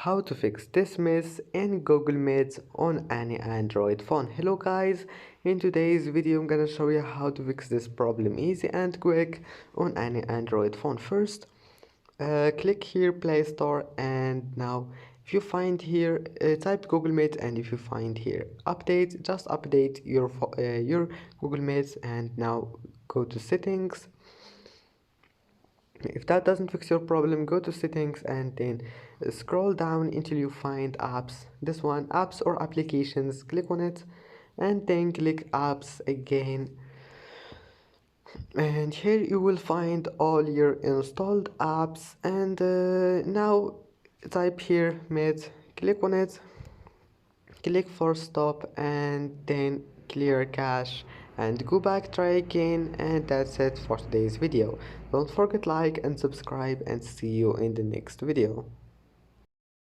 how to fix this mess in Google Maps on any Android phone. Hello guys, in today's video I'm gonna show you how to fix this problem easy and quick on any Android phone. First, click here Play Store, and now if you find here type Google Maps, and if you find here update, just update your Google Maps, and now go to settings. If that doesn't fix your problem, go to settings and then scroll down until you find apps. This one, apps or applications, click on it and then click apps again, and here you will find all your installed apps. And now type here Med, click on it, click for stop, and then clear cache and go back, try again. And that's it for today's video. Don't forget like and subscribe, and see you in the next video.